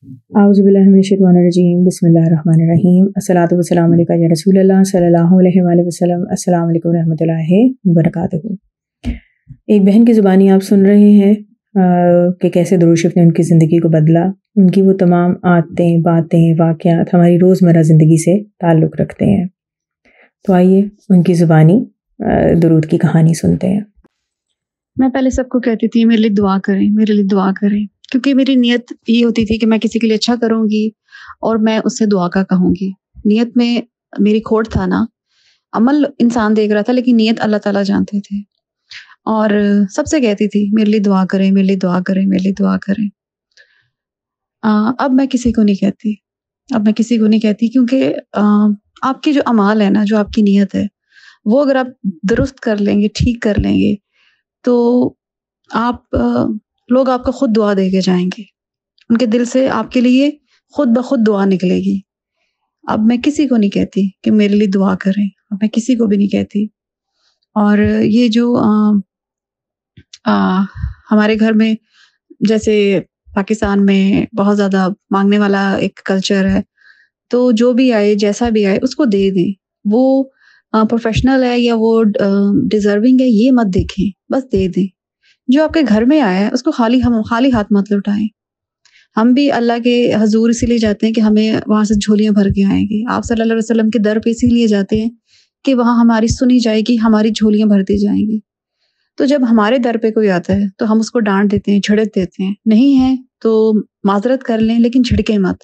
اعوذ باللہ من الشیطان الرجیم، بسم اللہ الرحمن الرحیم، الصلاۃ والسلام علیکہ یا رسول اللہ صلی اللہ علیہ وآلہ وسلم۔ السلام علیکم ورحمۃ اللہ وبرکاتہ۔ ایک بہن کی زبانی آپ سن رہے ہیں کہ کیسے درود شریف نے ان کی زندگی کو بدلا۔ ان کی وہ تمام عادتیں، باتیں، واقعات ہماری روزمرہ زندگی سے تعلق رکھتے ہیں۔ تو آئیے ان کی زبانی درود کی کہانی سنتے ہیں۔ میں پہلے سب کو کہتی تھی میرے لیے دعا کریں، میرے لیے دعا کریں، کیونکہ میری نیت یہ ہوتی تھی کہ میں کسی کے لیے اچھا کروں گی اور میں اس سے دعا کا کہوں گی۔ نیت میں میری کھوٹ تھا نا، عمل انسان دیکھ رہا تھا لیکن نیت اللہ تعالیٰ جانتے تھے۔ اور سب سے کہتی تھی میرے لیے دعا کریں، میرے لیے دعا کریں، میرے لیے دعا کریں۔ اب میں کسی کو نہیں کہتی، کیونکہ آپ کے جو اعمال ہے نا، جو آپ کی نیت ہے، وہ اگر آپ درست کر لیں گے، ٹھیک کر لیں گے، تو لوگ آپ کو خود دعا دے کے جائیں گے، ان کے دل سے آپ کے لیے خود بخود دعا نکلے گی۔ اب میں کسی کو نہیں کہتی کہ میرے لیے دعا کریں، اب میں کسی کو بھی نہیں کہتی۔ اور یہ جو ہمارے گھر میں جیسے پاکستان میں بہت زیادہ مانگنے والا ایک کلچر ہے، تو جو بھی آئے، جیسا بھی آئے، اس کو دے دیں۔ وہ پروفیشنل ہے یا وہ ڈیزرونگ ہے، یہ مت دیکھیں، بس دے دیں۔ جو آپ کے گھر میں آیا ہے اس کو خالی ہاتھ مت لوٹائیں۔ ہم بھی اللہ کے حضور اسی لیے جاتے ہیں کہ ہمیں وہاں سے جھولیاں بھر کے آئیں گے۔ آپ صلی اللہ علیہ وسلم کے در پہ اسی لیے جاتے ہیں کہ وہاں ہماری سنی جائے گی، ہماری جھولیاں بھرتی جائیں گی۔ تو جب ہمارے در پہ کوئی آتا ہے تو ہم اس کو ڈانٹ دیتے ہیں، جھڑک دیتے ہیں۔ نہیں ہے تو معذرت کر لیں، لیکن جھڑکیں مت۔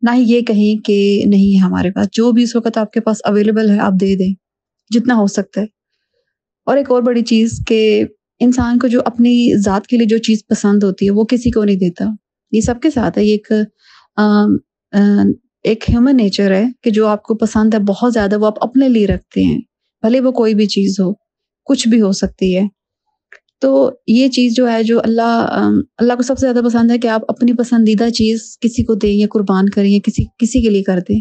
نہ ہی یہ کہیں کہ نہیں ہے ہمارے پاس، جو بھی اس وقت آپ کے پاس اویلیبل ہے آپ دے دیں جتنا ہو سکتا ہے۔ اور ایک اور بڑی چیز کہ انسان کو جو اپنی ذات کے لیے جو چیز پسند ہوتی ہے وہ کسی کو نہیں دیتا۔ یہ سب کے ساتھ ہے، یہ ایک ہیومن نیچر ہے کہ جو آپ کو پسند ہے بہت زیادہ، وہ آپ اپنے لیے رکھتے ہیں، بھلے وہ کوئی بھی چیز ہو، کچھ بھی ہو سکتی ہے۔ تو یہ چیز جو ہے، جو اللہ کو سب سے زیادہ پسند ہے کہ آپ اپنی پسندیدہ چیز کسی کو دیں یا قربان کریں یا کسی کے لیے کر دیں۔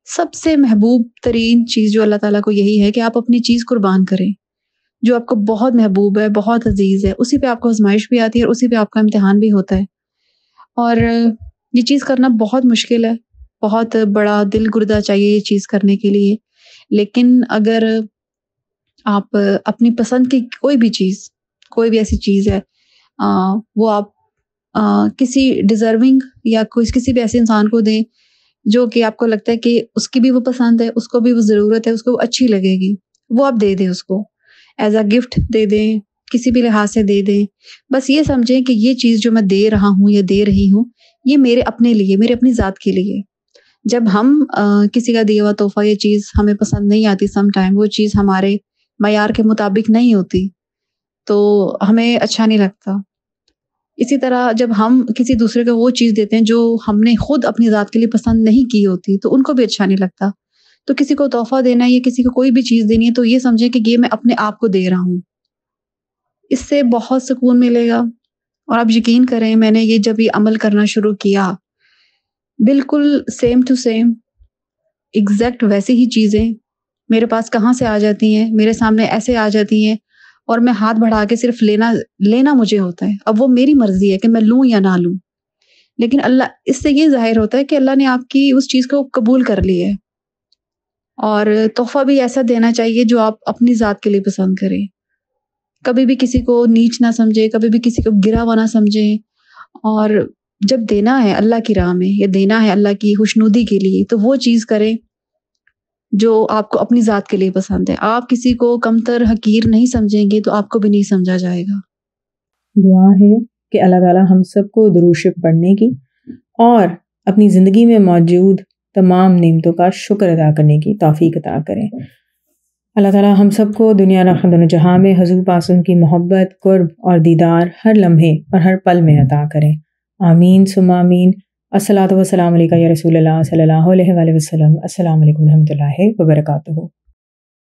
سب سے محبوب ترین چیز جو اللہ تعالیٰ کو یہی ہے کہ آپ اپنی چیز قربان کریں، جو آپ کو بہت محبوب ہے، بہت عزیز ہے، اسی پہ آپ کو آزمائش بھی آتی ہے اور اسی پہ آپ کا امتحان بھی ہوتا ہے۔ اور یہ چیز کرنا بہت مشکل ہے، بہت بڑا دل گردہ چاہیے یہ چیز کرنے کے لیے۔ لیکن اگر آپ اپنی پسند کی کوئی بھی ایسی چیز ہے، وہ آپ کسی ڈیزرونگ یا کسی بھی ایسے انسان کو دیں جو کہ آپ کو لگتا ہے کہ اس کی بھی وہ پسند ہے، اس کو بھی وہ ضرورت ہے، اس کو وہ اچھی لگے گی، وہ آپ دے دیں، اس کو ایز اے گفٹ دے دیں، کسی بھی لحاظ سے دے دیں۔ بس یہ سمجھیں کہ یہ چیز جو میں دے رہا ہوں یا دے رہی ہوں، یہ میرے اپنے لیے، میرے اپنی ذات کے لیے۔ جب ہم کسی کا دیا ہوا تحفہ یا چیز ہمیں پسند نہیں آتی، سم ٹائم وہ چیز ہمارے معیار کے مطابق نہیں ہوتی، تو ہمیں اچھا نہیں لگتا۔ اسی طرح جب ہم کسی دوسرے کو وہ چیز دیتے ہیں جو ہم نے خود اپنی ذات کے لیے پسند نہیں کی ہوتی، تو ان کو بھی اچھا نہیں لگتا۔ تو کسی کو تحفہ دینا ہے یا کسی کو کوئی بھی چیز دینی ہے تو یہ سمجھیں کہ یہ میں اپنے آپ کو دے رہا ہوں، اس سے بہت سکون ملے گا۔ اور آپ یقین کریں، میں نے جب یہ عمل کرنا شروع کیا، بالکل سیم ٹو سیم ایگزیکٹ ویسی ہی چیزیں میرے پاس کہاں سے آ جاتی ہیں، میرے سامنے ایسے آ جاتی ہیں، اور میں ہاتھ بڑھا کے صرف لینا مجھے ہوتا ہے۔ اب وہ میری مرضی ہے کہ میں لوں یا نہ لوں، لیکن اللہ، اس سے یہ ظاہر ہوتا ہے کہ اللہ نے آپ کی اس چیز کو قبول کر لی ہے۔ اور تحفہ بھی ایسا دینا چاہیے جو آپ اپنی ذات کے لیے پسند کریں۔ کبھی بھی کسی کو نیچ نہ سمجھے، کبھی بھی کسی کو گرا ہوا نہ سمجھیں۔ اور جب دینا ہے اللہ کی راہ میں یا دینا ہے اللہ کی خوشنودی کے لیے، تو وہ چیز کریں جو آپ کو اپنی ذات کے لیے پسند ہے۔ آپ کسی کو کمتر، حقیر نہیں سمجھیں گے تو آپ کو بھی نہیں سمجھا جائے گا۔ دعا ہے کہ اللہ تعالیٰ ہم سب کو درود شریف پڑھنے کی اور اپنی زندگی میں موجود تمام نعمتوں کا شکر ادا کرنے کی توفیق عطا کریں۔ اللہ تعالیٰ ہم سب کو دنیا اور آخرت دونوں جہاں میں حضور پاک کی محبت، قرب اور دیدار ہر لمحے اور ہر پل میں عطا کریں۔ آمین ثم آمین۔ الصلاۃ والسلام علیکہ یا رسول اللہ صلی اللہ علیہ وآلہ وسلم۔ السلام علیکم ورحمۃ اللہ وبرکاتہ۔